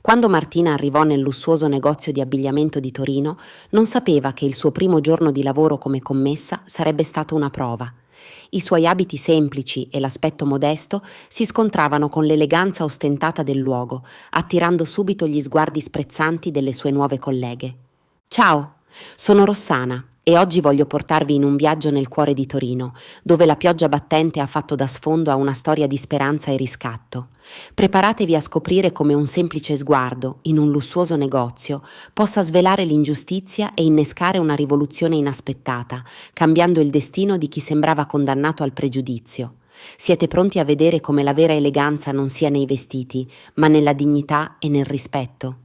Quando Martina arrivò nel lussuoso negozio di abbigliamento di Torino, non sapeva che il suo primo giorno di lavoro come commessa sarebbe stato una prova. I suoi abiti semplici e l'aspetto modesto si scontravano con l'eleganza ostentata del luogo, attirando subito gli sguardi sprezzanti delle sue nuove colleghe. Ciao, sono Rossana e oggi voglio portarvi in un viaggio nel cuore di Torino, dove la pioggia battente ha fatto da sfondo a una storia di speranza e riscatto. Preparatevi a scoprire come un semplice sguardo, in un lussuoso negozio, possa svelare l'ingiustizia e innescare una rivoluzione inaspettata, cambiando il destino di chi sembrava condannato al pregiudizio. Siete pronti a vedere come la vera eleganza non sia nei vestiti, ma nella dignità e nel rispetto?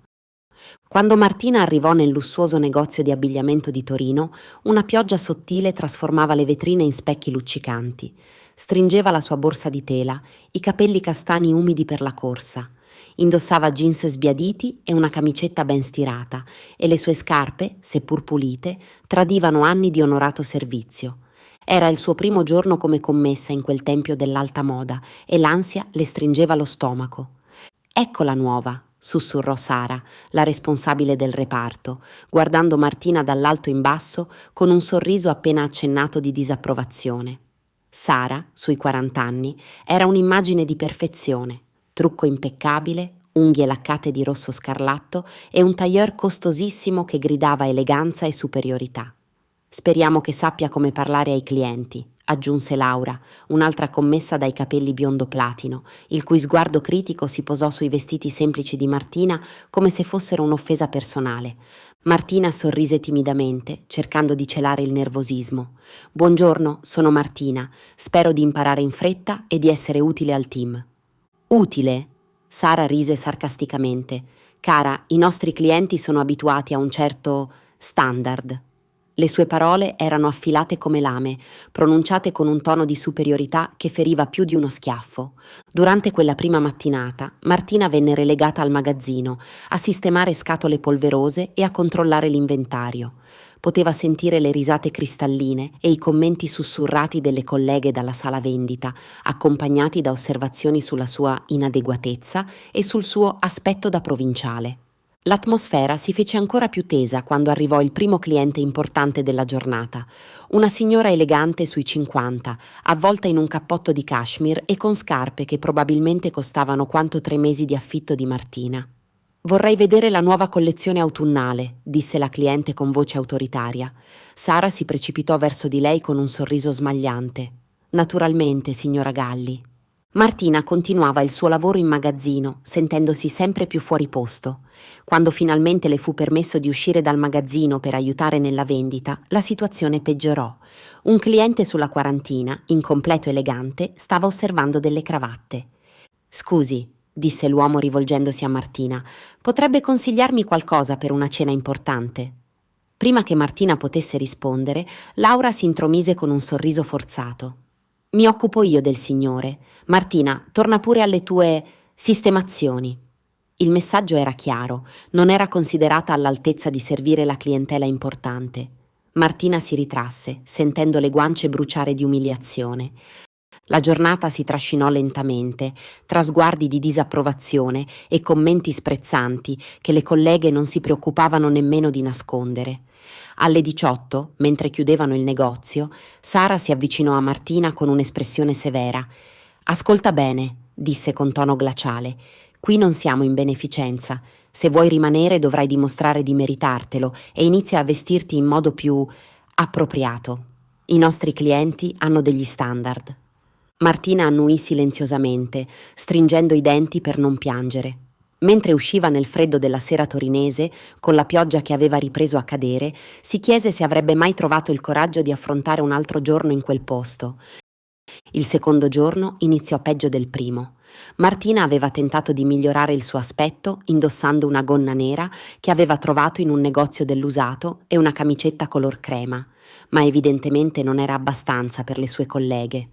Quando Martina arrivò nel lussuoso negozio di abbigliamento di Torino, una pioggia sottile trasformava le vetrine in specchi luccicanti. Stringeva la sua borsa di tela, i capelli castani umidi per la corsa. Indossava jeans sbiaditi e una camicetta ben stirata, e le sue scarpe, seppur pulite, tradivano anni di onorato servizio. Era il suo primo giorno come commessa in quel tempio dell'alta moda e l'ansia le stringeva lo stomaco. «Ecco la nuova», sussurrò Sara, la responsabile del reparto, guardando Martina dall'alto in basso con un sorriso appena accennato di disapprovazione. Sara, sui 40 anni, era un'immagine di perfezione, trucco impeccabile, unghie laccate di rosso scarlatto e un tailleur costosissimo che gridava eleganza e superiorità. «Speriamo che sappia come parlare ai clienti», aggiunse Laura, un'altra commessa dai capelli biondo platino, il cui sguardo critico si posò sui vestiti semplici di Martina come se fossero un'offesa personale. Martina sorrise timidamente, cercando di celare il nervosismo. «Buongiorno, sono Martina. Spero di imparare in fretta e di essere utile al team». «Utile?» Sara rise sarcasticamente. «Cara, i nostri clienti sono abituati a un certo standard». Le sue parole erano affilate come lame, pronunciate con un tono di superiorità che feriva più di uno schiaffo. Durante quella prima mattinata, Martina venne relegata al magazzino, a sistemare scatole polverose e a controllare l'inventario. Poteva sentire le risate cristalline e i commenti sussurrati delle colleghe dalla sala vendita, accompagnati da osservazioni sulla sua inadeguatezza e sul suo aspetto da provinciale. L'atmosfera si fece ancora più tesa quando arrivò il primo cliente importante della giornata, una signora elegante sui 50, avvolta in un cappotto di cashmere e con scarpe che probabilmente costavano quanto 3 mesi di affitto di Martina. «Vorrei vedere la nuova collezione autunnale», disse la cliente con voce autoritaria. Sara si precipitò verso di lei con un sorriso smagliante. «Naturalmente, signora Galli». Martina continuava il suo lavoro in magazzino, sentendosi sempre più fuori posto. Quando finalmente le fu permesso di uscire dal magazzino per aiutare nella vendita, la situazione peggiorò. Un cliente sulla quarantina, in completo elegante, stava osservando delle cravatte. «Scusi», disse l'uomo rivolgendosi a Martina, «potrebbe consigliarmi qualcosa per una cena importante?» Prima che Martina potesse rispondere, Laura si intromise con un sorriso forzato. «Mi occupo io del signore. Martina, torna pure alle tue sistemazioni». Il messaggio era chiaro, non era considerata all'altezza di servire la clientela importante. Martina si ritrasse, sentendo le guance bruciare di umiliazione. La giornata si trascinò lentamente, tra sguardi di disapprovazione e commenti sprezzanti che le colleghe non si preoccupavano nemmeno di nascondere. Alle 18, mentre chiudevano il negozio, Sara si avvicinò a Martina con un'espressione severa. «Ascolta bene», disse con tono glaciale, «qui non siamo in beneficenza. Se vuoi rimanere dovrai dimostrare di meritartelo e inizia a vestirti in modo più appropriato. I nostri clienti hanno degli standard». Martina annuì silenziosamente, stringendo i denti per non piangere. Mentre usciva nel freddo della sera torinese, con la pioggia che aveva ripreso a cadere, si chiese se avrebbe mai trovato il coraggio di affrontare un altro giorno in quel posto. Il secondo giorno iniziò peggio del primo. Martina aveva tentato di migliorare il suo aspetto indossando una gonna nera che aveva trovato in un negozio dell'usato e una camicetta color crema, ma evidentemente non era abbastanza per le sue colleghe.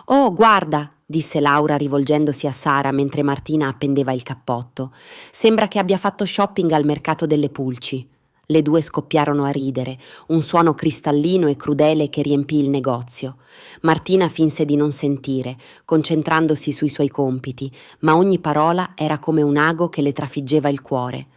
«Oh, guarda!» disse Laura rivolgendosi a Sara mentre Martina appendeva il cappotto. «Sembra che abbia fatto shopping al mercato delle pulci». Le due scoppiarono a ridere, un suono cristallino e crudele che riempì il negozio. Martina finse di non sentire, concentrandosi sui suoi compiti, ma ogni parola era come un ago che le trafiggeva il cuore.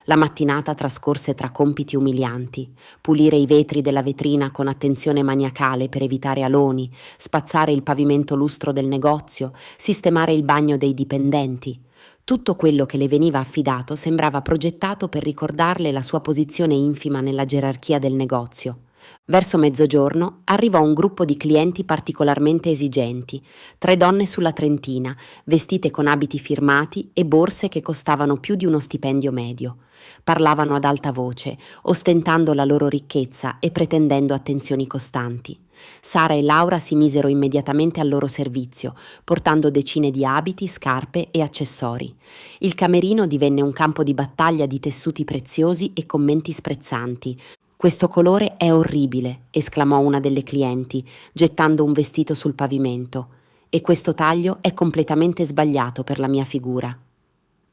La mattinata trascorse tra compiti umilianti: pulire i vetri della vetrina con attenzione maniacale per evitare aloni, spazzare il pavimento lustro del negozio, sistemare il bagno dei dipendenti. Tutto quello che le veniva affidato sembrava progettato per ricordarle la sua posizione infima nella gerarchia del negozio. Verso mezzogiorno arrivò un gruppo di clienti particolarmente esigenti, 3 donne sulla trentina, vestite con abiti firmati e borse che costavano più di uno stipendio medio. Parlavano ad alta voce, ostentando la loro ricchezza e pretendendo attenzioni costanti. Sara e Laura si misero immediatamente al loro servizio, portando decine di abiti, scarpe e accessori. Il camerino divenne un campo di battaglia di tessuti preziosi e commenti sprezzanti. «Questo colore è orribile», esclamò una delle clienti, gettando un vestito sul pavimento. «E questo taglio è completamente sbagliato per la mia figura».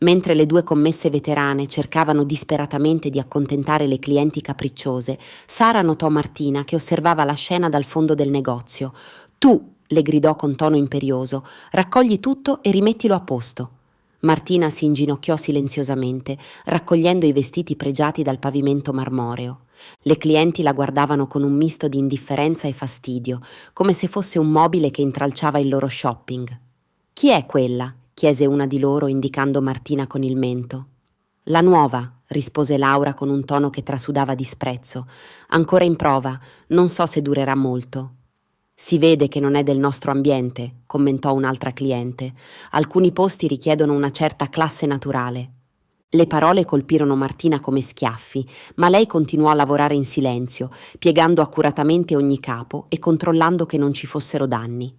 Mentre le due commesse veterane cercavano disperatamente di accontentare le clienti capricciose, Sara notò Martina che osservava la scena dal fondo del negozio. «Tu», le gridò con tono imperioso, «raccogli tutto e rimettilo a posto». Martina si inginocchiò silenziosamente, raccogliendo i vestiti pregiati dal pavimento marmoreo. Le clienti la guardavano con un misto di indifferenza e fastidio, come se fosse un mobile che intralciava il loro shopping. «Chi è quella?» chiese una di loro indicando Martina con il mento. «La nuova», rispose Laura con un tono che trasudava disprezzo. «Ancora in prova, non so se durerà molto». «Si vede che non è del nostro ambiente», commentò un'altra cliente. «Alcuni posti richiedono una certa classe naturale». Le parole colpirono Martina come schiaffi, ma lei continuò a lavorare in silenzio, piegando accuratamente ogni capo e controllando che non ci fossero danni.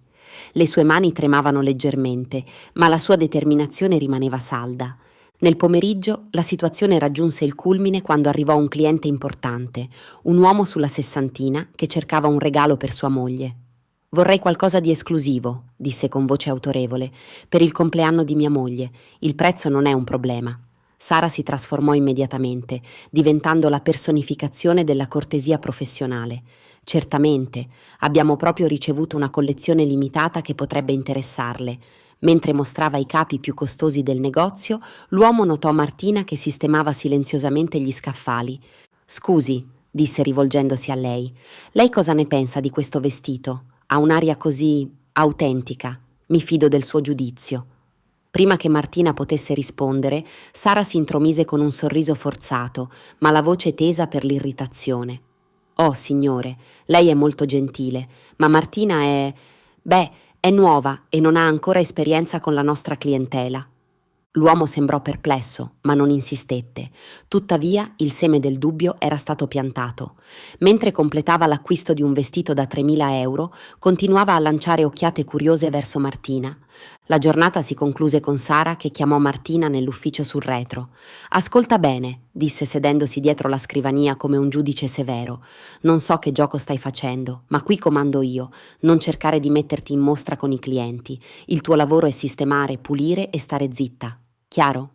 Le sue mani tremavano leggermente, ma la sua determinazione rimaneva salda. Nel pomeriggio la situazione raggiunse il culmine quando arrivò un cliente importante, un uomo sulla sessantina che cercava un regalo per sua moglie. «Vorrei qualcosa di esclusivo», disse con voce autorevole, «per il compleanno di mia moglie. Il prezzo non è un problema». Sara si trasformò immediatamente, diventando la personificazione della cortesia professionale. «Certamente, abbiamo proprio ricevuto una collezione limitata che potrebbe interessarle». Mentre mostrava i capi più costosi del negozio, l'uomo notò Martina che sistemava silenziosamente gli scaffali. «Scusi», disse rivolgendosi a lei, «lei cosa ne pensa di questo vestito? Ha un'aria così autentica. Mi fido del suo giudizio». Prima che Martina potesse rispondere, Sara si intromise con un sorriso forzato, ma la voce tesa per l'irritazione. «Oh, signore, lei è molto gentile, ma Martina è nuova e non ha ancora esperienza con la nostra clientela». L'uomo sembrò perplesso, ma non insistette. Tuttavia, il seme del dubbio era stato piantato. Mentre completava l'acquisto di un vestito da 3.000 euro, continuava a lanciare occhiate curiose verso Martina. La giornata si concluse con Sara che chiamò Martina nell'ufficio sul retro. «Ascolta bene», disse sedendosi dietro la scrivania come un giudice severo. «Non so che gioco stai facendo, ma qui comando io. Non cercare di metterti in mostra con i clienti. Il tuo lavoro è sistemare, pulire e stare zitta. Chiaro?»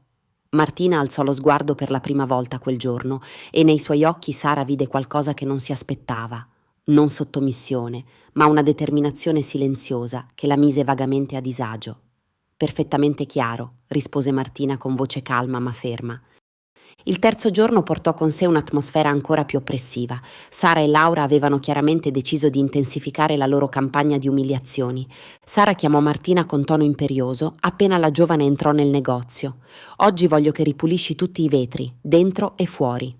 Martina alzò lo sguardo per la prima volta quel giorno e nei suoi occhi Sara vide qualcosa che non si aspettava. Non sottomissione, ma una determinazione silenziosa che la mise vagamente a disagio. «Perfettamente chiaro», rispose Martina con voce calma ma ferma. Il terzo giorno portò con sé un'atmosfera ancora più oppressiva. Sara e Laura avevano chiaramente deciso di intensificare la loro campagna di umiliazioni. Sara chiamò Martina con tono imperioso appena la giovane entrò nel negozio. «Oggi voglio che ripulisci tutti i vetri, dentro e fuori».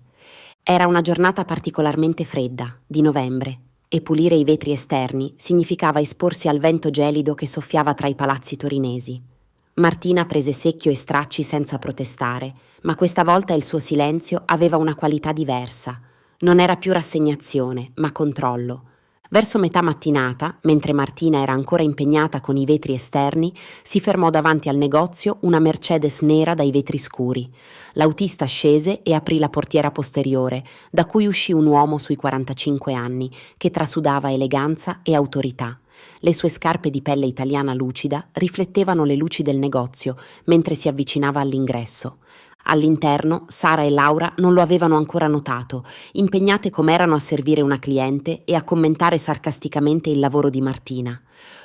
Era una giornata particolarmente fredda, di novembre, e pulire i vetri esterni significava esporsi al vento gelido che soffiava tra i palazzi torinesi. Martina prese secchio e stracci senza protestare, ma questa volta il suo silenzio aveva una qualità diversa. Non era più rassegnazione, ma controllo. Verso metà mattinata, mentre Martina era ancora impegnata con i vetri esterni, si fermò davanti al negozio una Mercedes nera dai vetri scuri. L'autista scese e aprì la portiera posteriore, da cui uscì un uomo sui 45 anni, che trasudava eleganza e autorità. Le sue scarpe di pelle italiana lucida riflettevano le luci del negozio mentre si avvicinava all'ingresso. All'interno, Sara e Laura non lo avevano ancora notato, impegnate com'erano a servire una cliente e a commentare sarcasticamente il lavoro di Martina.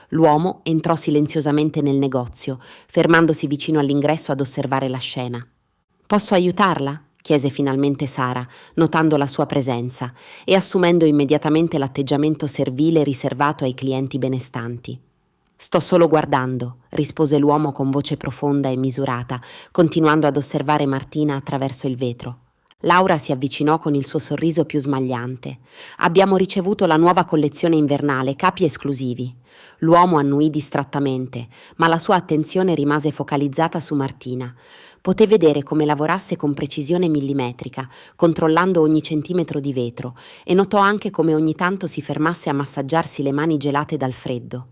L'uomo entrò silenziosamente nel negozio, fermandosi vicino all'ingresso ad osservare la scena. «Posso aiutarla?» chiese finalmente Sara, notando la sua presenza e assumendo immediatamente l'atteggiamento servile riservato ai clienti benestanti. «Sto solo guardando», rispose l'uomo con voce profonda e misurata, continuando ad osservare Martina attraverso il vetro. Laura si avvicinò con il suo sorriso più smagliante. «Abbiamo ricevuto la nuova collezione invernale, capi esclusivi». L'uomo annuì distrattamente, ma la sua attenzione rimase focalizzata su Martina. Poté vedere come lavorasse con precisione millimetrica, controllando ogni centimetro di vetro, e notò anche come ogni tanto si fermasse a massaggiarsi le mani gelate dal freddo.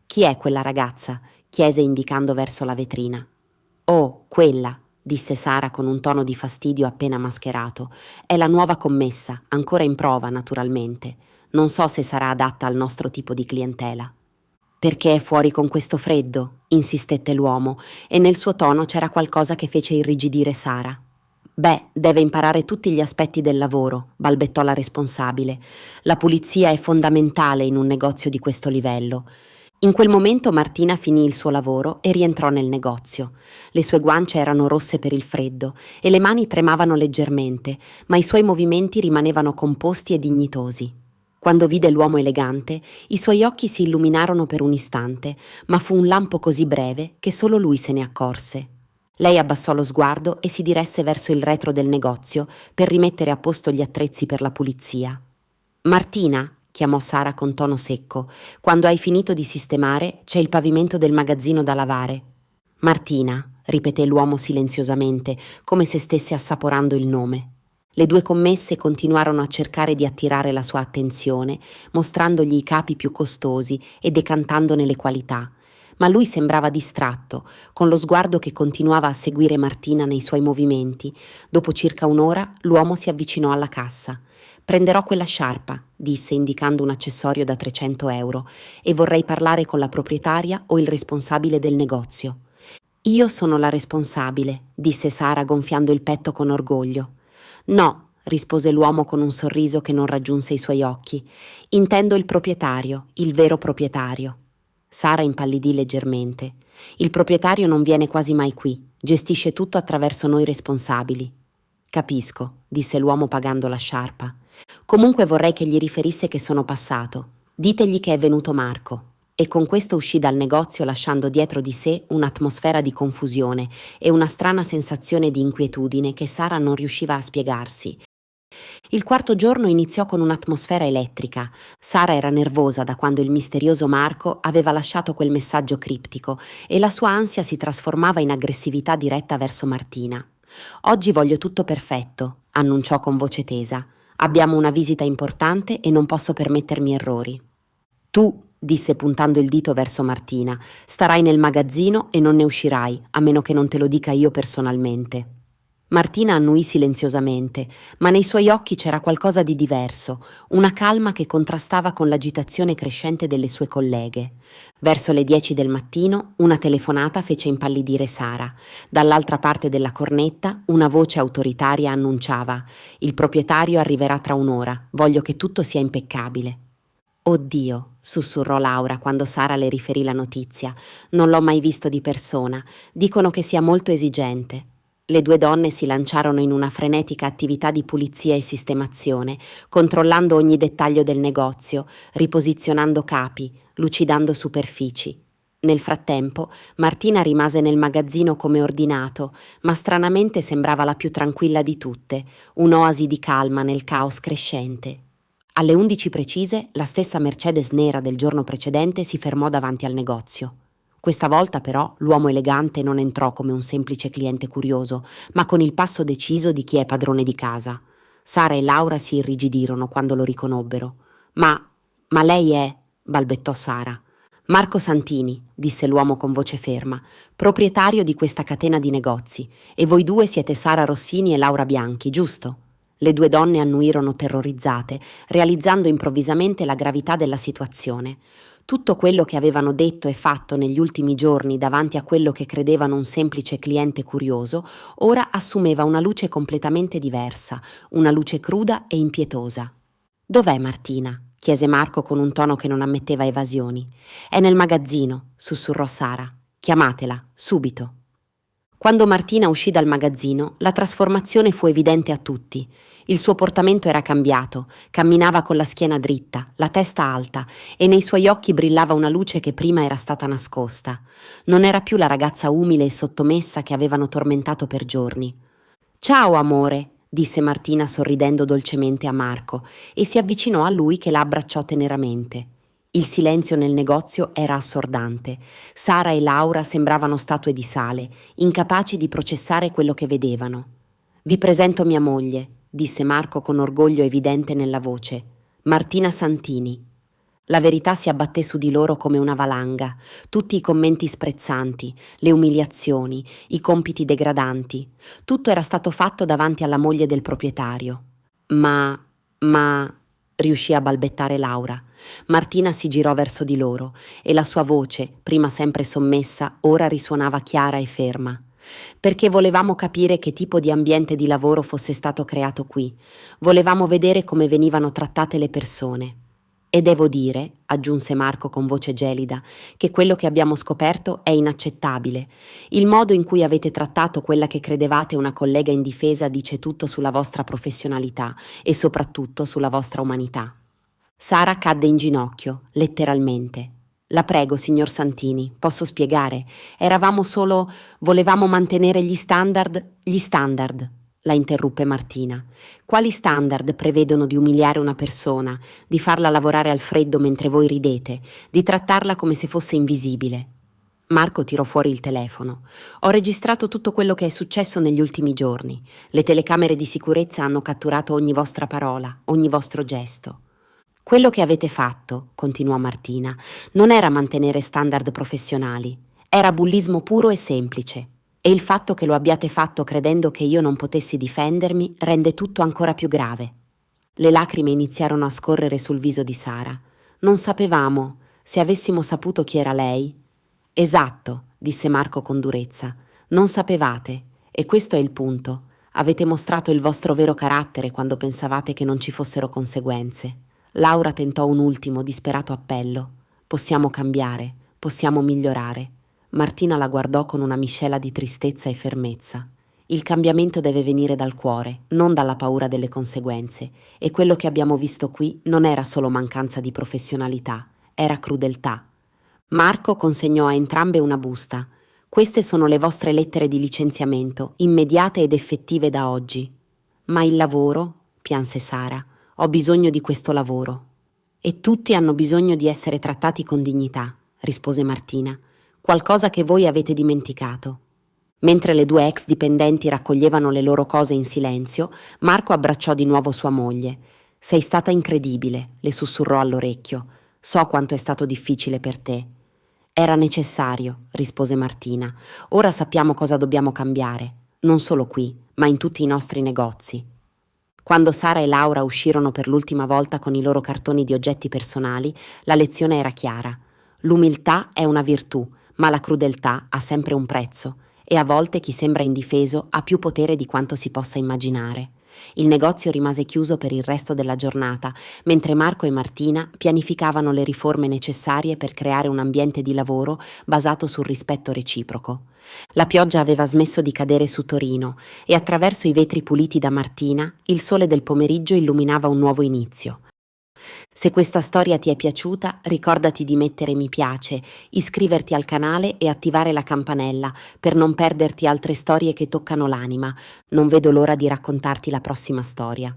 «Chi è quella ragazza?» chiese indicando verso la vetrina. «Oh, quella», disse Sara con un tono di fastidio appena mascherato. «È la nuova commessa, ancora in prova, naturalmente. Non so se sarà adatta al nostro tipo di clientela». «Perché è fuori con questo freddo?» insistette l'uomo, e nel suo tono c'era qualcosa che fece irrigidire Sara. «Beh, deve imparare tutti gli aspetti del lavoro», balbettò la responsabile. «La pulizia è fondamentale in un negozio di questo livello». In quel momento Martina finì il suo lavoro e rientrò nel negozio. Le sue guance erano rosse per il freddo e le mani tremavano leggermente, ma i suoi movimenti rimanevano composti e dignitosi. Quando vide l'uomo elegante, i suoi occhi si illuminarono per un istante, ma fu un lampo così breve che solo lui se ne accorse. Lei abbassò lo sguardo e si diresse verso il retro del negozio per rimettere a posto gli attrezzi per la pulizia. «Martina», chiamò Sara con tono secco, «quando hai finito di sistemare c'è il pavimento del magazzino da lavare». «Martina», ripeté l'uomo silenziosamente, come se stesse assaporando il nome. Le due commesse continuarono a cercare di attirare la sua attenzione, mostrandogli i capi più costosi e decantandone le qualità, ma lui sembrava distratto, con lo sguardo che continuava a seguire Martina nei suoi movimenti. Dopo circa un'ora l'uomo si avvicinò alla cassa. «Prenderò quella sciarpa», disse indicando un accessorio da 300 euro, «e vorrei parlare con la proprietaria o il responsabile del negozio». «Io sono la responsabile», disse Sara gonfiando il petto con orgoglio. «No», rispose l'uomo con un sorriso che non raggiunse i suoi occhi. «Intendo il proprietario, il vero proprietario». Sara impallidì leggermente. «Il proprietario non viene quasi mai qui, gestisce tutto attraverso noi responsabili». «Capisco», disse l'uomo pagando la sciarpa. «Comunque vorrei che gli riferisse che sono passato. Ditegli che è venuto Marco». E con questo uscì dal negozio lasciando dietro di sé un'atmosfera di confusione e una strana sensazione di inquietudine che Sara non riusciva a spiegarsi. Il quarto giorno iniziò con un'atmosfera elettrica. Sara era nervosa da quando il misterioso Marco aveva lasciato quel messaggio criptico e la sua ansia si trasformava in aggressività diretta verso Martina. «Oggi voglio tutto perfetto», annunciò con voce tesa. «Abbiamo una visita importante e non posso permettermi errori». «Tu», disse puntando il dito verso Martina, «starai nel magazzino e non ne uscirai, a meno che non te lo dica io personalmente». Martina annuì silenziosamente, ma nei suoi occhi c'era qualcosa di diverso, una calma che contrastava con l'agitazione crescente delle sue colleghe. Verso le 10 del mattino una telefonata fece impallidire Sara. Dall'altra parte della cornetta una voce autoritaria annunciava: «Il proprietario arriverà tra un'ora, voglio che tutto sia impeccabile». «Oddio», sussurrò Laura quando Sara le riferì la notizia, «non l'ho mai visto di persona, dicono che sia molto esigente». Le due donne si lanciarono in una frenetica attività di pulizia e sistemazione, controllando ogni dettaglio del negozio, riposizionando capi, lucidando superfici. Nel frattempo, Martina rimase nel magazzino come ordinato, ma stranamente sembrava la più tranquilla di tutte, un'oasi di calma nel caos crescente. Alle 11 precise, la stessa Mercedes nera del giorno precedente si fermò davanti al negozio. Questa volta però l'uomo elegante non entrò come un semplice cliente curioso, ma con il passo deciso di chi è padrone di casa. Sara e Laura si irrigidirono quando lo riconobbero. Ma lei è...» balbettò Sara. «Marco Santini», disse l'uomo con voce ferma, «proprietario di questa catena di negozi, e voi due siete Sara Rossini e Laura Bianchi, giusto?» Le due donne annuirono terrorizzate, realizzando improvvisamente la gravità della situazione. Tutto quello che avevano detto e fatto negli ultimi giorni davanti a quello che credevano un semplice cliente curioso, ora assumeva una luce completamente diversa, una luce cruda e impietosa. «Dov'è Martina?» chiese Marco con un tono che non ammetteva evasioni. «È nel magazzino», sussurrò Sara. «Chiamatela, subito». Quando Martina uscì dal magazzino, la trasformazione fu evidente a tutti. Il suo portamento era cambiato, camminava con la schiena dritta, la testa alta e nei suoi occhi brillava una luce che prima era stata nascosta. Non era più la ragazza umile e sottomessa che avevano tormentato per giorni. «Ciao, amore», disse Martina sorridendo dolcemente a Marco e si avvicinò a lui che la abbracciò teneramente. Il silenzio nel negozio era assordante. Sara e Laura sembravano statue di sale, incapaci di processare quello che vedevano. «Vi presento mia moglie», disse Marco con orgoglio evidente nella voce. «Martina Santini». La verità si abbatté su di loro come una valanga, tutti i commenti sprezzanti, le umiliazioni, i compiti degradanti. Tutto era stato fatto davanti alla moglie del proprietario. Ma, riuscì a balbettare Laura. Martina si girò verso di loro e la sua voce, prima sempre sommessa, ora risuonava chiara e ferma. Perché volevamo capire che tipo di ambiente di lavoro fosse stato creato qui. Volevamo vedere come venivano trattate le persone. E devo dire, aggiunse Marco con voce gelida, che quello che abbiamo scoperto è inaccettabile. Il modo in cui avete trattato quella che credevate una collega indifesa dice tutto sulla vostra professionalità e soprattutto sulla vostra umanità. Sara cadde in ginocchio, letteralmente. La prego, signor Santini, posso spiegare? Volevamo mantenere gli standard. Gli standard, la interruppe Martina. Quali standard prevedono di umiliare una persona, di farla lavorare al freddo mentre voi ridete, di trattarla come se fosse invisibile? Marco tirò fuori il telefono. Ho registrato tutto quello che è successo negli ultimi giorni. Le telecamere di sicurezza hanno catturato ogni vostra parola, ogni vostro gesto. Quello che avete fatto, continuò Martina, non era mantenere standard professionali, era bullismo puro e semplice. E il fatto che lo abbiate fatto credendo che io non potessi difendermi rende tutto ancora più grave. Le lacrime iniziarono a scorrere sul viso di Sara. Non sapevamo, se avessimo saputo chi era lei. Esatto, disse Marco con durezza. Non sapevate, e questo è il punto. Avete mostrato il vostro vero carattere quando pensavate che non ci fossero conseguenze. Laura tentò un ultimo, disperato appello. Possiamo cambiare, possiamo migliorare. Martina la guardò con una miscela di tristezza e fermezza. Il cambiamento deve venire dal cuore, non dalla paura delle conseguenze, e quello che abbiamo visto qui non era solo mancanza di professionalità, era crudeltà. Marco consegnò a entrambe una busta. Queste sono le vostre lettere di licenziamento, immediate ed effettive da oggi. Ma il lavoro, pianse Sara, ho bisogno di questo lavoro. E tutti hanno bisogno di essere trattati con dignità, rispose Martina. Qualcosa che voi avete dimenticato. Mentre le due ex dipendenti raccoglievano le loro cose in silenzio, Marco abbracciò di nuovo sua moglie. Sei stata incredibile, le sussurrò all'orecchio. So quanto è stato difficile per te. Era necessario, rispose Martina. Ora sappiamo cosa dobbiamo cambiare, non solo qui, ma in tutti i nostri negozi. Quando Sara e Laura uscirono per l'ultima volta con i loro cartoni di oggetti personali, la lezione era chiara. L'umiltà è una virtù, ma la crudeltà ha sempre un prezzo e a volte chi sembra indifeso ha più potere di quanto si possa immaginare. Il negozio rimase chiuso per il resto della giornata, mentre Marco e Martina pianificavano le riforme necessarie per creare un ambiente di lavoro basato sul rispetto reciproco. La pioggia aveva smesso di cadere su Torino e attraverso i vetri puliti da Martina il sole del pomeriggio illuminava un nuovo inizio. Se questa storia ti è piaciuta, ricordati di mettere mi piace, iscriverti al canale e attivare la campanella per non perderti altre storie che toccano l'anima. Non vedo l'ora di raccontarti la prossima storia.